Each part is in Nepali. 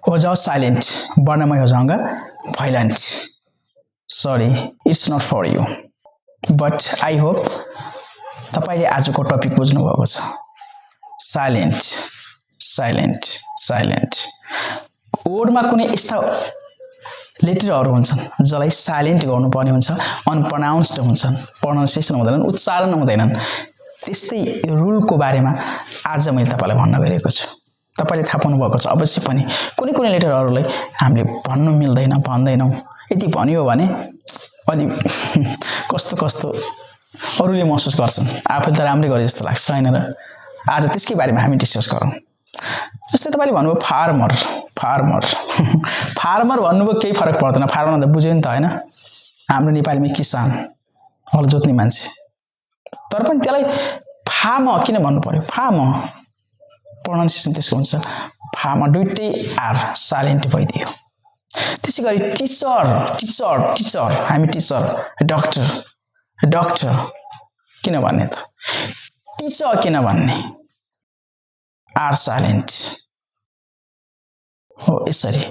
हो जाओ साइलेंट वरना मैं हो जाऊंगा violent. Sorry, it's not for you. But I hope तपाईले आजको टपिक बुझ्नु भएको छ. Silent, silent, silent. वर्डमा कुनै यस्ता लेटरहरु हुन्छन् जसलाई साइलेन्ट गर्नुपर्ने हुन्छ, अनप्रोनाउन्स्ड हुन्छन्, प्रोनाउन्सिएसन हुँदैन, उच्चारण हुँदैनन्. त्यस्तै रुलको बारेमा आज मैले तपाईलाई भन्न गएको छु. तपाईले थाहा पाउनु भएको छ अवश्य पनि कुनै लेटरहरुलाई हामीले भन्नु मिल्दैन, भन्दैनौं. यदि भनियो भने अलि कस्तो अरूले महसुस गर्छन्, आफूले त राम्रै गरे जस्तो लाग्छ हैन र. आज त्यसकै बारेमा हामी डिस्कस गरौं. जस्तै तपाईले भन्नुभयो फार्मर फार्मर भन्नुभयो केही फरक पर्दैन. फार्मर भन्दा बुझ्यो नि त हैन. हाम्रो नेपालीमा किसान, हल जोत्ने मान्छे. तर पनि त्यसलाई फार्म किन भन्नु पर्यो? फार्म प्रोनाउन्सिएसन त्यसको हुन्छ फार्म, दुईटै आर साइलेन्ट भइदियो. त्यसैगरी टिचर हामी टिचर, डाक्टर किन भन्ने त? टिचर किन भन्ने? आर साइलेन्ट हो. यसरी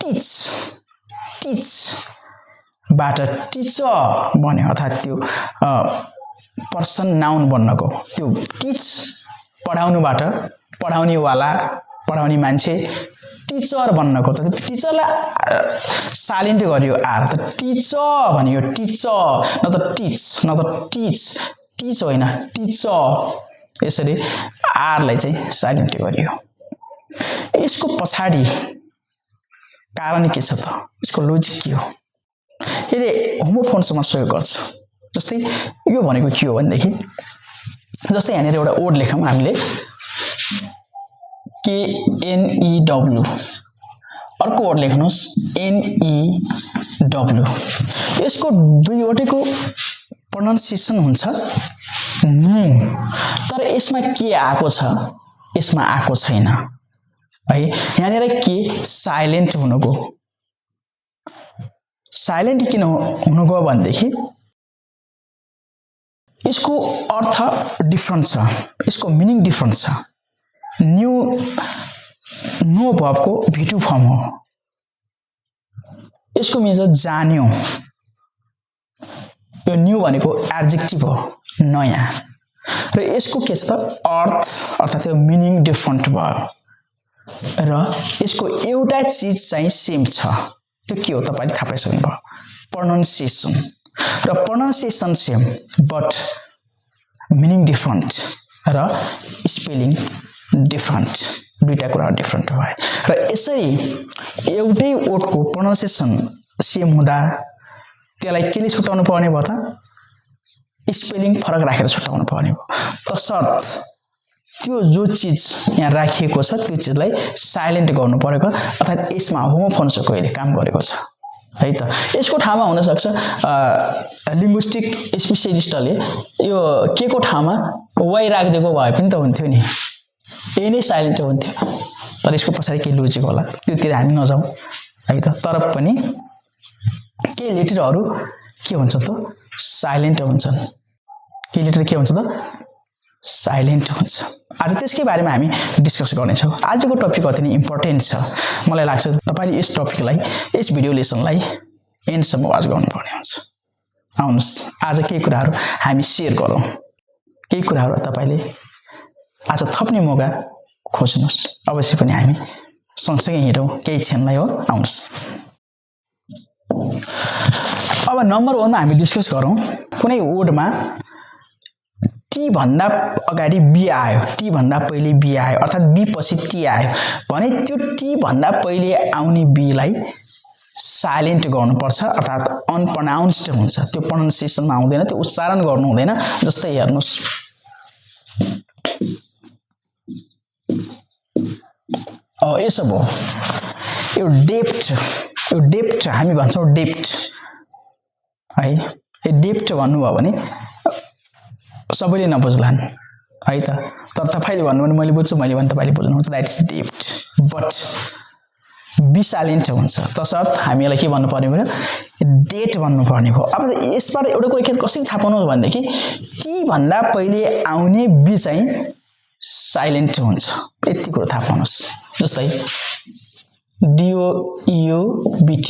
टिच बाट टिचर भन्यो अर्थात् त्यो पर्सन नाउन बन्नको, त्यो टिच पढाउनुबाट पढाउनेवाला, पढाउने मान्छे टिचर बन्नको, त टिचरलाई साइलेन्ट गरियो आर. त टिचर भनियो टिचर, न त टिच होइन टिचर. यसरी आरलाई चाहिँ साइलेन्ट गरियो. यसको पछाडी कारण के छ त? यसको लोजिक के हो? यसले होमोफोन्समा सहयोग गर्छ. जस्तै यो भनेको के हो भनेदेखि, जस्तै यहाँनिर एउटा वर्ड लेखौँ हामीले KNEW, अर्को वर्ड लेख्नुहोस् NEW. यसको दुईवटैको प्रोनाउन्सिएसन हुन्छ नु, तर यसमा के आएको छ, यसमा आएको छैन है. यहाँनिर के साइलेन्ट हुनुको. साइलेन्ट किन हुनुको भनेदेखि यसको अर्थ डिफरेन्ट छ, यसको मिनिङ डिफरेन्ट छ. नो भर्बको V2 फर्म हो. यसको मिनिङ जान्यो. यो न्यू भनेको एडजेक्टिभ हो, नयाँ. र यसको के छ त अर्थ, अर्थात् यो मिनिङ डिफरेन्ट भयो. र यसको एउटा चीज चाहिँ सेम छ. त्यो के हो तपाईले थाहा पाइसक्नु भयो? प्रोनाउन्सिएसन. र pronunciation same but meaning different र स्पेलिङ डिफरेन्ट. दुईटा कुरा डिफरेन्ट भयो. र यसरी एउटै वर्डको प्रोनाउन्सिएसन सेम हुँदा त्यसलाई केले छुटाउनु पर्ने भयो त? स्पेलिङ फरक राखेर छुटाउनु पर्ने भयो. तसर्थ त्यो जो चीज यहाँ राखिएको छ त्यो चीजलाई साइलेन्ट गर्नु परेको, अर्थात् यसमा होमोफोन्सको अहिले काम गरेको छ है त. यसको ठाउँमा हुन सक्छ लिङ्ग्विस्टिक स्पेशलिस्टले यो के को ठाउँमा वाइ राखिदिएको भए पनि त हुन्थ्यो नि, यही नै साइलेन्ट हुन्थ्यो. तर यसको पछाडि के लोजिक होला त्योतिर हामी नजाउँ है त. तर पनि केही लेटरहरू के हुन्छ त साइलेन्ट हुन्छन्, केही लेटर के हुन्छ त साइलेन्ट हुन्छ. आज त्यसकै बारेमा हामी डिस्कस गर्नेछौँ. आजको टपिक अति नै इम्पोर्टेन्ट छ. मलाई लाग्छ तपाईले यस टपिकलाई, यस भिडियो लेसनलाई एन्डसम्म वाच गर्नुपर्ने हुन्छ. आउनुहोस् आज केही कुराहरू हामी सेयर गरौँ. केही कुराहरू तपाईले आज थप्ने मौका खोज्नुहोस्. अवश्य पनि हामी सँगसँगै हिँडौँ केही क्षणलाई हो. आउनुहोस् अब नम्बर 1 मा हामी डिस्कस गरौँ. कुनै वर्डमा टी भन्दा अगाडि बी आयो, टी भन्दा पहिले बी आयो, अर्थात् बी पछि टी आयो भने त्यो टी भन्दा पहिले आउने बी लाई साइलेन्ट गर्नुपर्छ, अर्थात् अनप्रोनाउन्स्ड हुन्छ. त्यो प्रोनाउन्सिएसनमा आउँदैन, त्यो उच्चारण गर्नु हुँदैन. जस्तै हेर्नुस् यसो भयो यो डेप्ट हामी भन्छौँ डेप्ट है. यो डेप्ट भन्नुभयो भने सबैले नबुझ्लान् है त. तर तपाईले भन्नु भने मैले बुझ्छु, मैले भने तपाईले बुझ्नुहुन्छ. द्याट इज डेप्ट. बट बी साइलेन्ट हुन्छ. तसर्थ हामी यसलाई के भन्नु पर्ने भयो? डेट भन्नु पर्ने भयो. अब यसबाट एउटा कुरा के कसरी थाहा पाउनु भनेदेखि टी भन्दा पहिले आउने बी चाहिँ साइलेन्ट हुन्छ. यति कुरा थाहा पाउनुस्. जस्तै DOUBT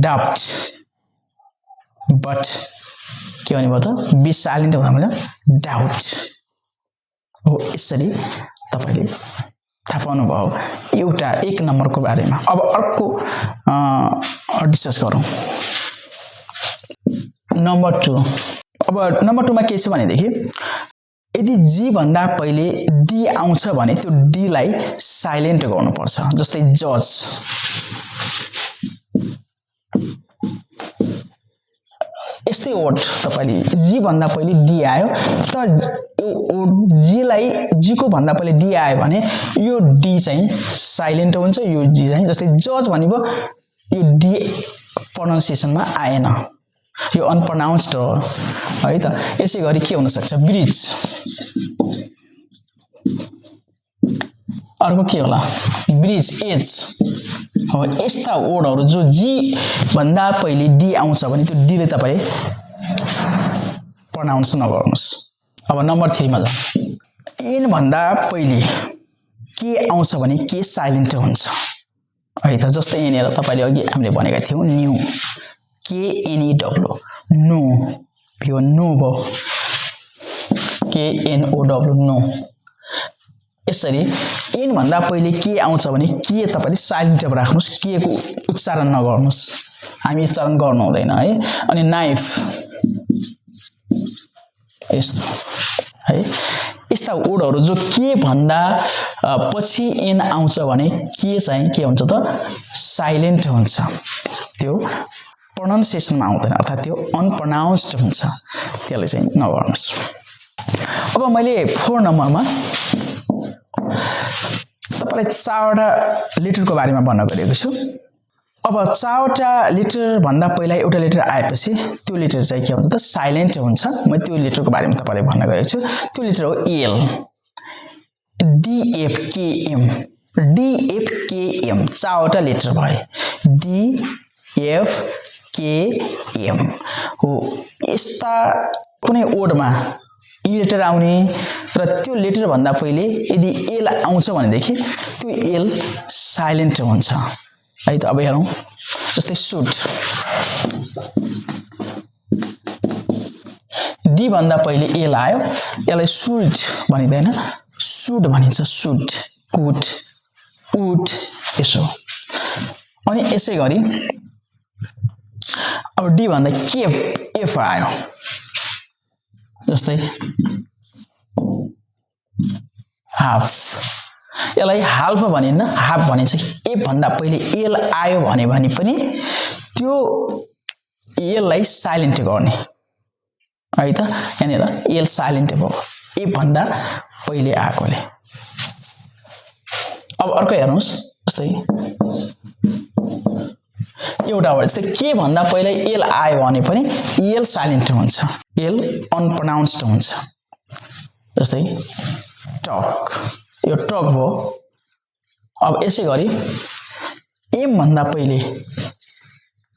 doubt but के भन्ने भयो त बी साइलेन्ट भन्दा मतलब डाउट हो यसरी तपाईले थाहा पाउनु भयो एउटा एक नम्बरको बारेमा अब अर्को डिस्कस गरौँ नम्बर 2 अब नम्बर 2 मा के छ भने देखि यदि जी भन्दा पहिले डी आउँछ भने त्यो डी लाई साइलेन्ट गर्नुपर्छ जस्तै जज यस्तै वर्ड तपाईले जी भन्दा पहिले डी आयो तर यो जी लाई जी को भन्दा पहिले डी आयो भने यो डी चाहिँ साइलेन्ट हुन्छ यो जी चाहिँ जस्तै जज भनेको यो डी प्रोनाउन्सिएसनमा आएन यो अनप्रोनाउन्स्ड हो है त यसै गरी के हुन सक्छ ब्रिज अर्को के होला ब्रिज एज हो यस्ता वर्डहरु जो जी भन्दा पहिले डी आउँछ भने त्यो डी ले तपाईले प्रोनाउन्स नगर्नुस् अब नम्बर 3 मा जाऊ एन भन्दा पहिले के आउँछ भने के साइलेन्ट हुन्छ है त जस्तै यहाँनिर तपाईले अघि हामीले भनेका थियौ न्यू के एन ई डब्ल्यू नो यो नो भो के एन ओ डब्ल्यू नो यसरी एन भन्दा पहिले के आउँछ भने के तपाईले साइलेन्ट राख्नुस् के को उच्चारण नगर्नुस् हामी उच्चारण गर्नु हुँदैन है अनि नाइफ यस्तो है यस्ता वर्डहरु जो के भन्दा पछि एन आउँछ भने के चाहिँ के हुन्छ त साइलेन्ट हुन्छ त्यो प्रोनाउन्सिएसनमा आउँदैन अर्थात त्यो अनप्रोनाउन्स्ड हुन्छ त्यसले चाहिँ नगर्नुस् अब मैले 4 नम्बरमा तपाईलाई 4 वटा लेटरको बारेमा भन्न गएको छु अब 4 वटा लेटर भन्दा पहिला एउटा लेटर आएपछि त्यो लेटर चाहिँ के हुन्छ त साइलेन्ट हुन्छ म त्यो लेटरको बारेमा तपाईलाई भन्न गएको छु त्यो लेटर हो एल डी एफ के एम 4 वटा लेटर भए डी एफ के एम हो यस्ता कुनै वर्डमा ई लेटर आउने र त्यो लेटर भन्दा पहिले यदि एल आउँछ भने देखि त्यो एल साइलेन्ट हुन्छ है त अब हेरौं जस्तै सुट डी भन्दा पहिले एल आयो यसलाई सुट भनिदैन सुट भनिन्छ सुट कुट उट यसो अनि यसै गरी अब डी भन्दा के एफ आयो जस्तै हाफ यसलाई हाल्फ भनिन्न हाफ भनिन्छ ए भन्दा पहिले एल आयो भने पनि त्यो एल लाई साइलेन्ट गर्ने है त यहाँनिर एल साइलेन्ट भयो ए भन्दा पहिले आएकोले अब अर्को हेर्नुस् जस्तै एउटा वर्ड जस्तै के भन्दा पहिले एल आयो भने पनि एल साइलेन्ट हुन्छ एल अनप्रोनाउन्स्ड हुन्छ जस्तै टक यो टक भयो अब यसै गरी एम भन्दा पहिले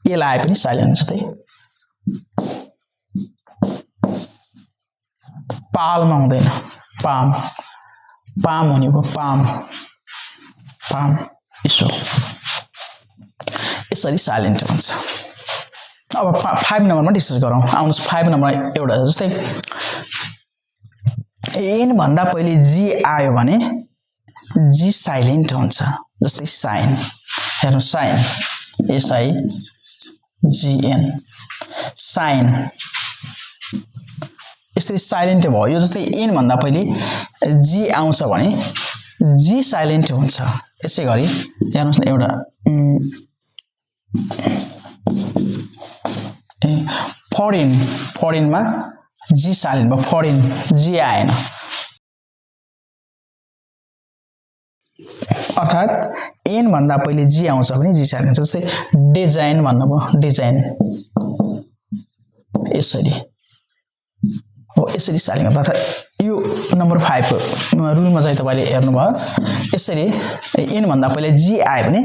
एल आए पनि साइलेन्ट जस्तै पालमा हुँदैन पाम पाम हुने भयो पाम पाम यसो यसरी साइलेन्ट हुन्छ अब 5 नम्बरमा डिस्कस गरौँ आउनुस् 5 नम्बर एउटा जस्तै एन भन्दा पहिले जी आयो भने जी साइलेन्ट हुन्छ जस्तै साइन हेर्नु sign S I G N sign यसरी साइलेन्ट भयो यो जस्तै एन भन्दा पहिले जी आउँछ भने जी साइलेन्ट हुन्छ यसै गरी हेर्नुस् न एउटा फरेन मा जी साइलेन्ट भयो फरेन जी आएन अर्थात एन भन्दा पहिले जी आउँछ भने जी साइलेन्ट जस्तै डिजाइन भन्नुभयो डिजाइन यसरी हो यसरी साइलेन्ट अर्थात यो नम्बर 5 को रुलमा चाहिँ तपाईले हेर्नुभयो यसरी एन भन्दा पहिले जी आयो भने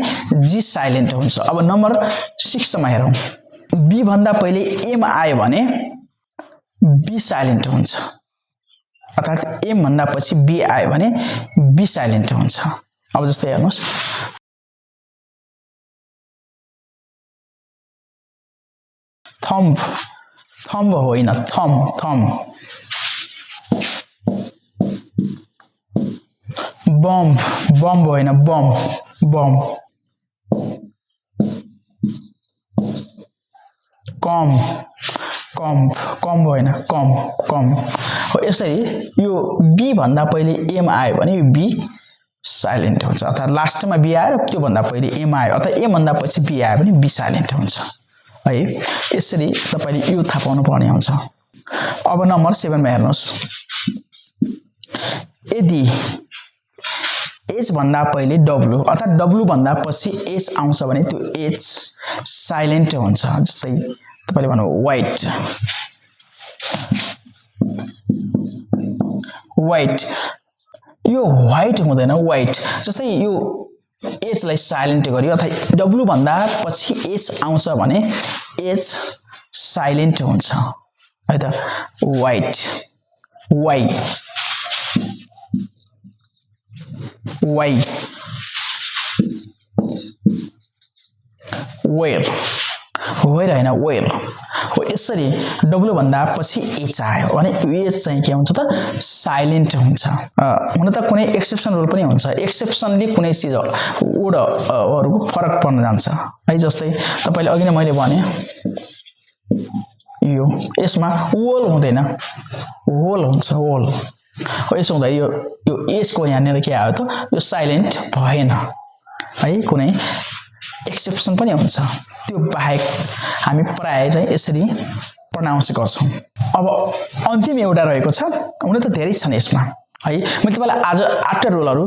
जी साइलेन्ट हुन्छ अब नम्बर 6 मा हेरौं बी भन्दा पहिले एम आयो भने बी साइलेन्ट हुन्छ अर्थात एम भन्दा पछि बी आयो भने बी साइलेन्ट हुन्छ अब जस्तै हेर्नुस् थम्ब थम्ब होइन थम्ब बम्ब होइन बम कम होइन कम हो। यसरी यो बी भन्दा पहिले एम आयो भने यो बी साइलेन्ट हुन्छ, अर्थात् लास्टमा बी आयो र त्यो भन्दा पहिले एम आयो अथवा एम भन्दा पछि बी आयो भने बी साइलेन्ट हुन्छ है। यसरी तपाईले यो थाहा पाउनु पर्ने हुन्छ। अब नम्बर 7 मा हेर्नुस्, यदि एच भन्दा पहिले डब्लु अर्थात् डब्लु भन्दा पछि एच आउँछ भने त्यो एच साइलेन्ट हुन्छ। जस्तै तपाईले भन्नु व्हाइट यो व्हाइट हुँदैन व्हाइट। जस्तै यो एच लाई साइलेन्ट गर्यो अथवा डब्लु भन्दा पछि एच आउँछ भने एच साइलेन्ट हुन्छ है त। व्हाइट वाइ वेल होइन वेल हो। यसरी डब्लु भन्दा पछि एच आयो भने एच चाहिँ के हुन्छ त साइलेन्ट हुन्छ। हुन त कुनै एक्सेप्सन रुल पनि हुन्छ, एक्सेप्सनले कुनै चीज वर्डहरुको फरक पर्न जान्छ है। जस्तै तपाईले अघि नै मैले भने यो यसमा वोल हुँदैन वोल हुन्छ वोल हो। यसो हुँदा यो एच को यहाँनिर के आयो त यो साइलेन्ट भएन है। कुनै एक्सेप्सन पनि हुन्छ, त्यो बाहेक हामी प्राय चाहिँ यसरी प्रोनाउन्स गर्छौं। अब अन्तिम एउटा रहेको छ, हुन त धेरै छन् यसमा है। मैले तपाईलाई आज 8 रुलहरु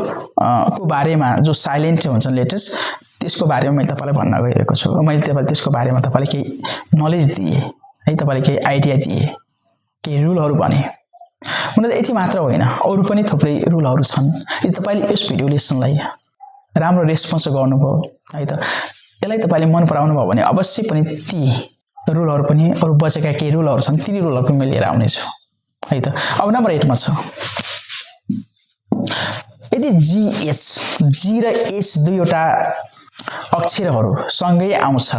को बारेमा जो साइलेन्ट हुन्छ लेटर्स त्यसको बारेमा मैले तपाईलाई भन्न गइरहेको छु। मैले तपाईलाई त्यसको बारेमा तपाईलाई केही नलेज दिए है, तपाईलाई केही आइडिया दिए, केही रुलहरु भने। हुन त यति मात्र होइन, अरु पनि थुप्रै रुलहरु छन्। यदि तपाईले यस भिडियो लेसनलाई राम्रो रेस्पोन्स गर्नुभयो है त, यसलाई तपाईले मन पराउनु भयो भने अवश्य पनि ती रुलहरु पनि अरु बचेका केही रुलहरु छन् ती रुलहरु पनि लिएर आउने छु है त। अब नम्बर 8 मा छ, यदि जी र एच दुईवटा अक्षरहरु सँगै आउँछ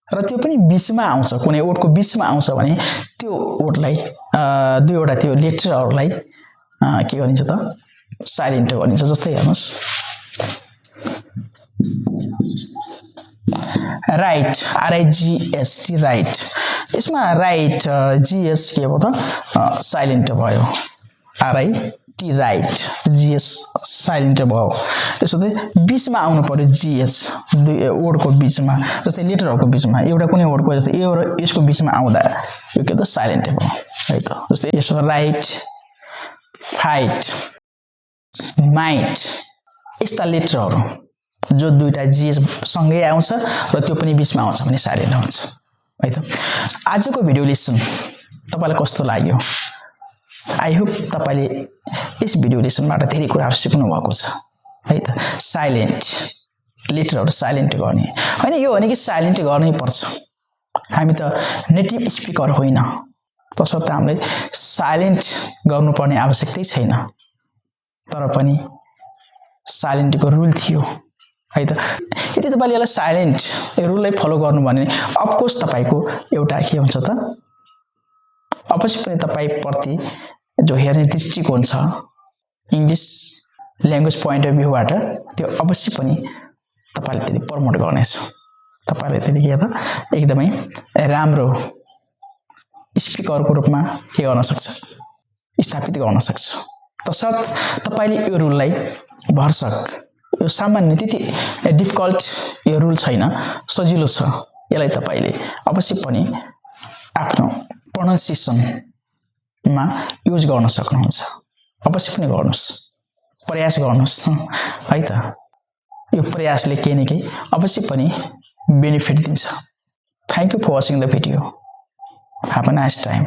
र त्यो पनि बीचमा आउँछ, कुनै वर्डको बीचमा आउँछ भने त्यो वर्डलाई दुईवटा त्यो लेटरहरुलाई के गरिन्छ त साइलेन्ट गरिन्छ। जस्तै हेर्नुस् राइट RIGHT राइट, यसमा राइट GH के भयो त साइलेन्ट भयो, RIT राइट GH साइलेन्ट भयो। त्यसैले बीचमा आउनु पर्यो GH दुई वर्डको बीचमा, जस्तै लेटरहरुको बीचमा एउटा कुनै वर्डको जस्तै ए र यसको बीचमा आउँदा यो के त साइलेन्ट भयो है त। जस्तै यसमा राइट फाइट माइट यस्ता लेटरहरु जो दुईटा जीएस सँगै आउँछ र त्यो पनि बीचमा आउँछ भने साइलेन्ट हुन्छ है त। आजको भिडियो लेसन तपाईलाई कस्तो लाग्यो? आई होप तपाईले यस भिडियो लेसनबाट धेरै कुराहरु सिक्नु भएको छ है त। साइलेन्ट लेटरहरु साइलेन्ट गर्ने हैन, यो भने कि साइलेन्ट गर्नै पर्छ। हामी त नेटिभ स्पिकर होइन, तसर्थ हामीले साइलेन्ट गर्नुपर्ने आवश्यकता छैन, तर पनि साइलेन्टको रुल थियो है त। यदि तपाईले यसलाई साइलेन्ट रुललाई फलो गर्नु भने अफ कोर्स तपाईको एउटा के हुन्छ त अवश्य पनि तपाई प्रति जो हेर्ने दृष्टिकोण छ इंग्लिश ल्याङ्ग्वेज पोइन्ट अफ भ्यूबाट त्यो अवश्य पनि तपाईले त्यसले प्रमोट गर्नेछ। तपाईले त्यसले के त एकदमै राम्रो स्पिकरको रूपमा के गर्न सक्छ स्थापित गर्न सक्छ। तसर्थ तपाईले यो रुललाई भरसक, यो सामान्य त्यति डिफिकल्ट यो रुल छैन, सजिलो छ। यसलाई तपाईले अवश्य पनि आफ्नो प्रोनाउन्सिएसन मा युज गर्न सक्नुहुन्छ। अवश्य पनि गर्नुस्, प्रयास गर्नुस् है त। यो प्रयासले केही न केही अवश्य पनि बेनिफिट दिन्छ। Thank you for watching the video. Have a nice time.